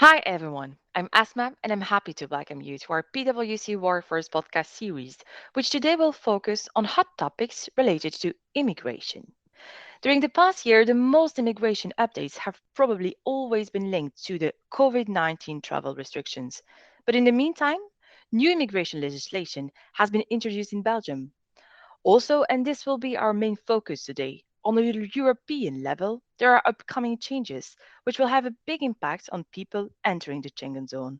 Hi everyone, I'm Asma and I'm happy to welcome you to our PwC War First podcast series, which today will focus on hot topics related to immigration. During the past year, the most immigration updates have probably always been linked to the COVID 19 travel restrictions. But in the meantime, new immigration legislation has been introduced in Belgium. Also, and this will be our main focus today, on a European level, there are upcoming changes which will have a big impact on people entering the Schengen zone.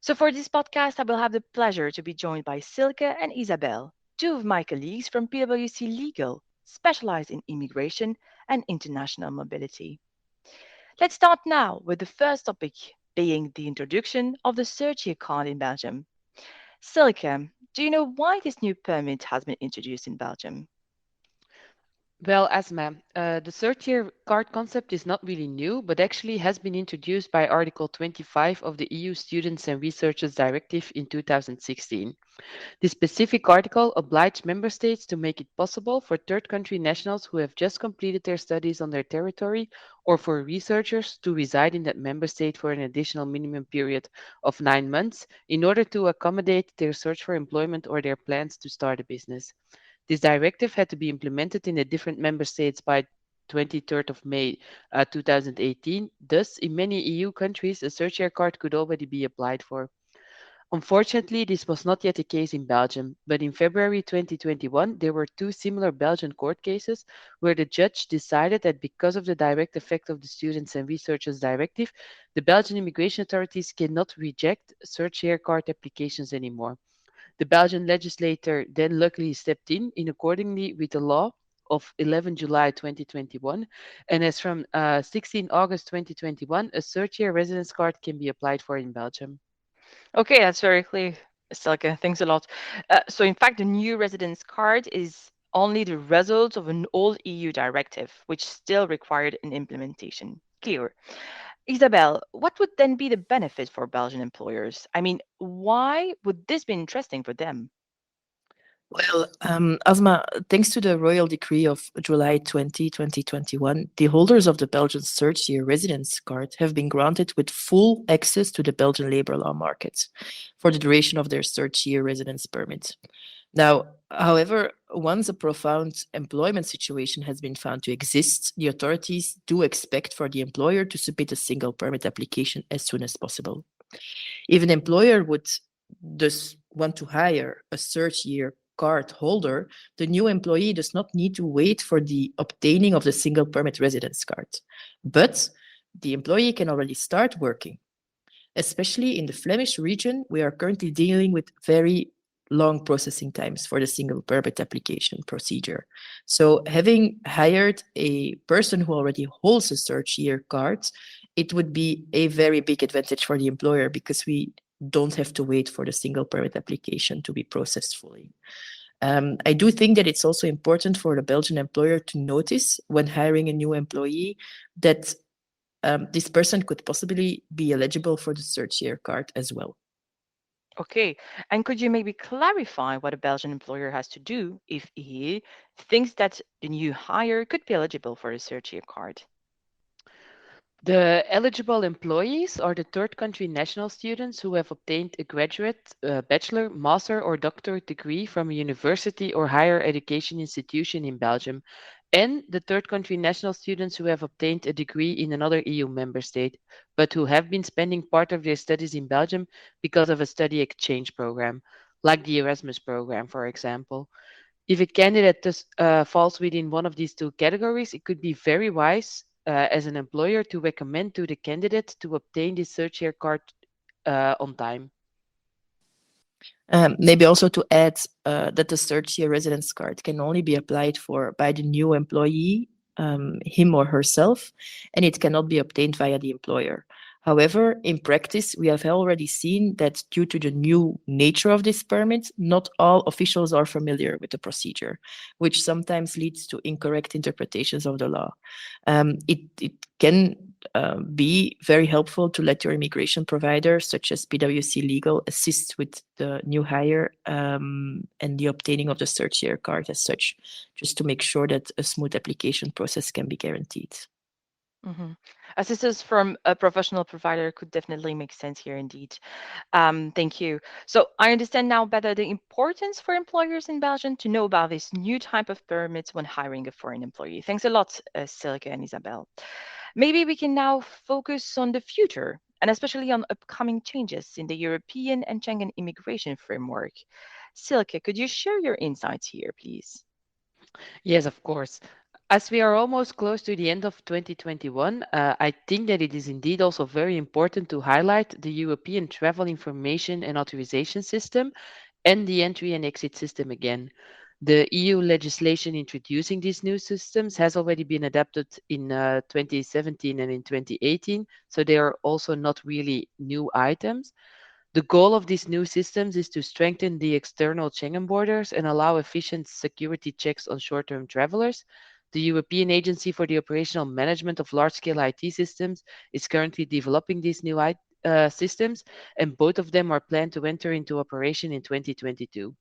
So, for this podcast, I will have the pleasure to be joined by Silke and Isabel, two of my colleagues from PwC Legal, specialized in immigration and international mobility. Let's start now with the first topic being the introduction of the search card in Belgium. Silke, do you know why this new permit has been introduced in Belgium? Well, Asma, the third year card concept is not really new, but actually has been introduced by Article 25 of the EU Students and Researchers Directive in 2016. This specific article obliged member states to make it possible for third country nationals who have just completed their studies on their territory or for researchers to reside in that member state for an additional minimum period of 9 months in order to accommodate their search for employment or their plans to start a business. This directive had to be implemented in the different member states by 23rd of May 2018. Thus, in many EU countries, a search air card could already be applied for. Unfortunately, this was not yet the case in Belgium, but in February 2021, there were two similar Belgian court cases where the judge decided that because of the direct effect of the Students and Researchers Directive, the Belgian immigration authorities cannot reject search air card applications anymore. The Belgian legislator then luckily stepped in accordingly with the law of 11 July 2021, and as from 16 August 2021, a third-year residence card can be applied for in Belgium. Okay, that's very clear, Silke. Thanks a lot. So, in fact, the new residence card is only the result of an old EU directive, which still required an implementation. Clear. Isabel, what would then be the benefit for Belgian employers? I mean, why would this be interesting for them? Well, Asma, thanks to the Royal Decree of July 2021, the holders of the Belgian third year residence card have been granted with full access to the Belgian labor law market for the duration of their third year residence permit. Now, however, once a profound employment situation has been found to exist, the authorities do expect for the employer to submit a single permit application as soon as possible. If an employer would thus want to hire a third year card holder, the new employee does not need to wait for the obtaining of the single permit residence card. But the employee can already start working. Especially in the Flemish region, we are currently dealing with very long processing times for the single permit application procedure. So having hired a person who already holds a third year card, it would be a very big advantage for the employer because we don't have to wait for the single permit application to be processed fully. I do think that it's also important for the Belgian employer to notice when hiring a new employee that this person could possibly be eligible for the third year card as well. Okay, and could you maybe clarify what a Belgian employer has to do if he thinks that the new hire could be eligible for a search year card? The eligible employees are the third country national students who have obtained a graduate, bachelor, master, or doctorate degree from a university or higher education institution in Belgium, and the third country national students who have obtained a degree in another EU member state, but who have been spending part of their studies in Belgium because of a study exchange program, like the Erasmus program, for example. If a candidate falls within one of these two categories, it could be very wise as an employer to recommend to the candidate to obtain this search year card on time. Maybe also to add that the third year residence card can only be applied for by the new employee, him or herself, and it cannot be obtained via the employer. However, in practice, we have already seen that due to the new nature of this permit, not all officials are familiar with the procedure, which sometimes leads to incorrect interpretations of the law. It can be very helpful to let your immigration provider, such as PwC Legal, assist with the new hire and the obtaining of the third year card as such, just to make sure that a smooth application process can be guaranteed. Hmm. Assistance from a professional provider could definitely make sense here indeed. Thank you. So I understand now better the importance for employers in Belgium to know about this new type of permits when hiring a foreign employee. Thanks a lot, Silke and Isabel. Maybe we can now focus on the future and especially on upcoming changes in the European and Schengen immigration framework. Silke, could you share your insights here, please? Yes, of course. As we are almost close to the end of 2021, I think that it is indeed also very important to highlight the European Travel Information and Authorization System and the entry and exit system again. The EU legislation introducing these new systems has already been adapted in 2017 and in 2018, so they are also not really new items. The goal of these new systems is to strengthen the external Schengen borders and allow efficient security checks on short term travelers. The European Agency for the Operational Management of Large Scale IT Systems is currently developing these new systems, and both of them are planned to enter into operation in 2022.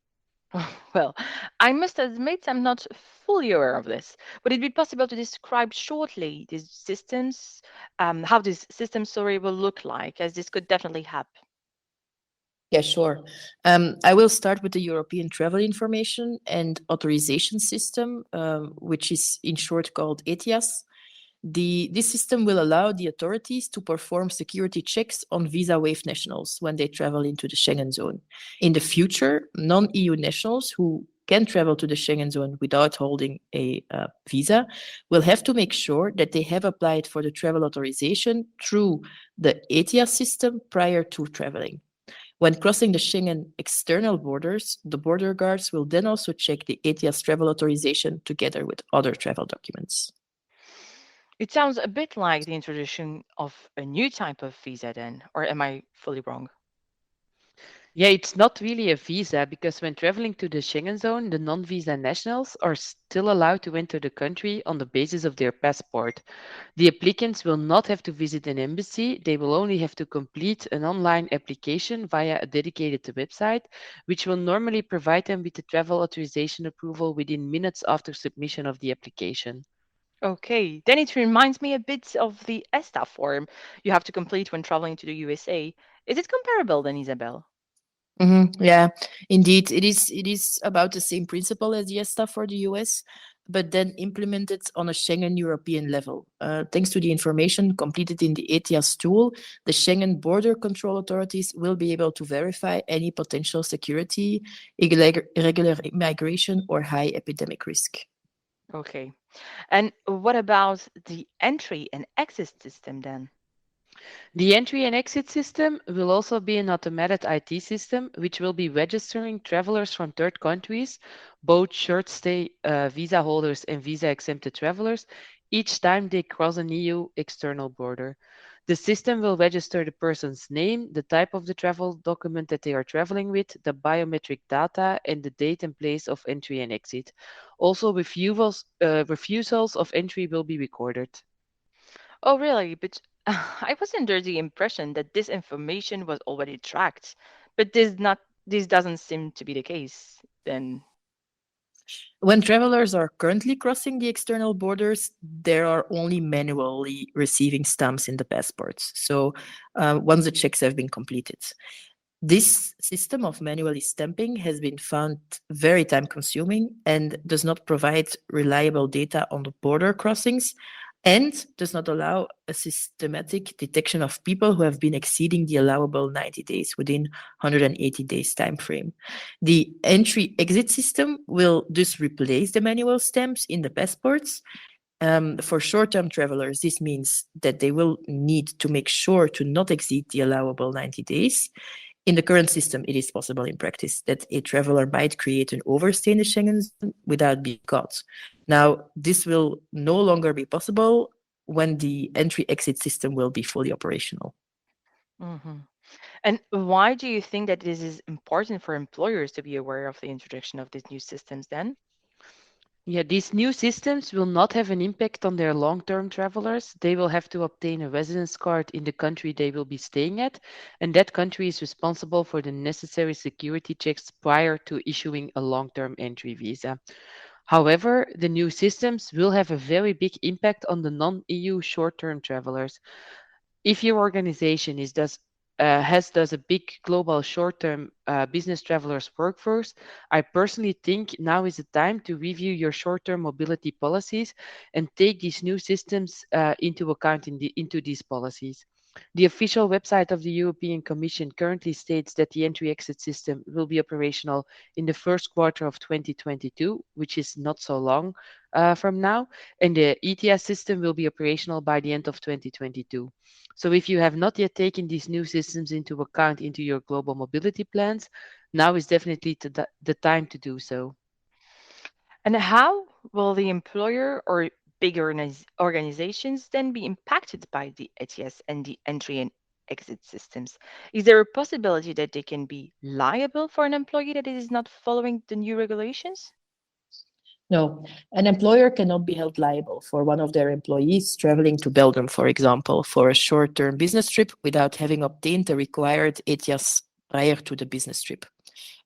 Well, I must admit I'm not fully aware of this. Would it be possible to describe shortly these systems, how these systems sorry will look like, as this could definitely help. Yeah, sure. I will start with the European Travel Information and Authorization System, which is in short called ETIAS. This system will allow the authorities to perform security checks on visa waived nationals when they travel into the Schengen zone. In the future, non EU nationals who can travel to the Schengen zone without holding a visa will have to make sure that they have applied for the travel authorization through the ETIAS system prior to traveling. When crossing the Schengen external borders, the border guards will then also check the ETIAS travel authorization together with other travel documents. It sounds a bit like the introduction of a new type of visa, then, or am I fully wrong? Yeah, it's not really a visa because when traveling to the Schengen zone, the non visa nationals are still allowed to enter the country on the basis of their passport. The applicants will not have to visit an embassy, they will only have to complete an online application via a dedicated website, which will normally provide them with the travel authorization approval within minutes after submission of the application. Okay, then it reminds me a bit of the ESTA form you have to complete when traveling to the USA. Is it comparable then, Isabel? Yeah, indeed, it is about the same principle as the ESTA for the US, but then implemented on a Schengen European level. Thanks to the information completed in the ETIAS tool, the Schengen border control authorities will be able to verify any potential security, irregular migration, or high epidemic risk. Okay. And what about the entry and exit system then? The entry and exit system will also be an automated IT system, which will be registering travelers from third countries, both short stay visa holders and visa exempted travelers, each time they cross an EU external border. The system will register the person's name, the type of the travel document that they are traveling with, the biometric data, and the date and place of entry and exit. Also, refusals of entry will be recorded. Oh, really? But I was under the impression that this information was already tracked. But this doesn't seem to be the case then. When travelers are currently crossing the external borders, they are only manually receiving stamps in the passports. So once the checks have been completed. This system of manually stamping has been found very time consuming and does not provide reliable data on the border crossings and does not allow a systematic detection of people who have been exceeding the allowable 90 days within 180 days time frame. The entry exit system will thus replace the manual stamps in the passports. For short-term travelers, this means that they will need to make sure to not exceed the allowable 90 days. In the current system, it is possible in practice that a traveler might create an overstay in the Schengen zone without being caught. Now, this will no longer be possible when the entry-exit system will be fully operational. Hmm. And why do you think that this is important for employers to be aware of the introduction of these new systems then? Yeah, these new systems will not have an impact on their long term travelers. They will have to obtain a residence card in the country they will be staying at, and that country is responsible for the necessary security checks prior to issuing a long term entry visa. However, the new systems will have a very big impact on the non-EU short-term travelers. If your organization is thus has thus a big global short-term business travelers workforce, I personally think now is the time to review your short-term mobility policies and take these new systems into account into these policies. The official website of the European Commission currently states that the entry-exit system will be operational in the first quarter of 2022, which is not so long from now, and the ETIAS system will be operational by the end of 2022. So if you have not yet taken these new systems into account into your global mobility plans, now is definitely the time to do so. And how will the employer or big organizations then be impacted by the ETS and the entry and exit systems? Is there a possibility that they can be liable for an employee that is not following the new regulations? No, an employer cannot be held liable for one of their employees traveling to Belgium, for example, for a short-term business trip without having obtained the required ETIAS prior to the business trip.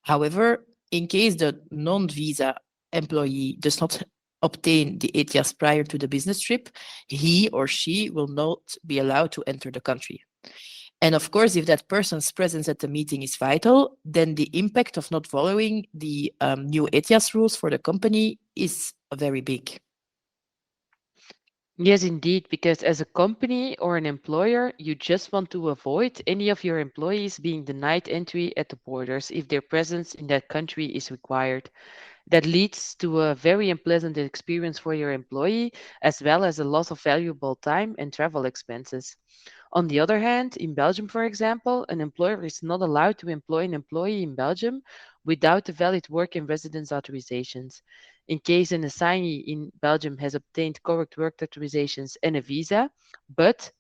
However, in case the non-visa employee does not obtain the ETIAS prior to the business trip, he or she will not be allowed to enter the country. And of course, if that person's presence at the meeting is vital, then the impact of not following the new ETIAS rules for the company is very big. Yes, indeed, because as a company or an employer, you just want to avoid any of your employees being denied entry at the borders if their presence in that country is required. That leads to a very unpleasant experience for your employee, as well as a loss of valuable time and travel expenses. On the other hand, in Belgium, for example, an employer is not allowed to employ an employee in Belgium without a valid work and residence authorizations. In case an assignee in Belgium has obtained correct work authorizations and a visa, but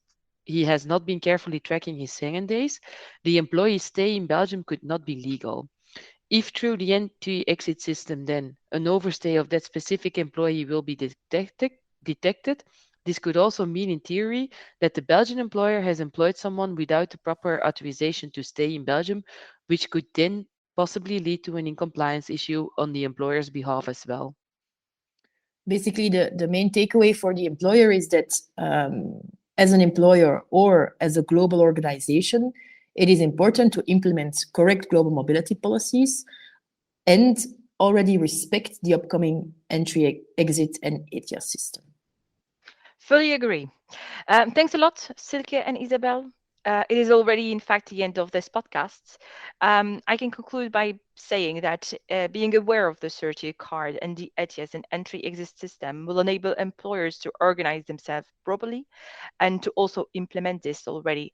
he has not been carefully tracking his Schengen days, the employee's stay in Belgium could not be legal. If through the entry-exit system, then an overstay of that specific employee will be detected, this could also mean, in theory, that the Belgian employer has employed someone without the proper authorization to stay in Belgium, which could then possibly lead to an incompliance issue on the employer's behalf as well. Basically, the main takeaway for the employer is that as an employer or as a global organization, it is important to implement correct global mobility policies and already respect the upcoming entry, exit, and ETIAS system. Fully agree. Thanks a lot, Silke and Isabel. It is already, in fact, the end of this podcast. I can conclude by saying that being aware of the CERTI card and the ETIAS and entry exit system will enable employers to organize themselves properly and to also implement this already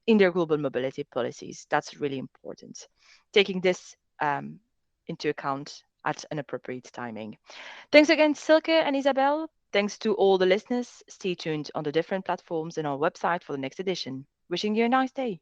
in their global mobility policies. That's really important. Taking this into account at an appropriate timing. Thanks again, Silke and Isabel. Thanks to all the listeners. Stay tuned on the different platforms and our website for the next edition. Wishing you a nice day.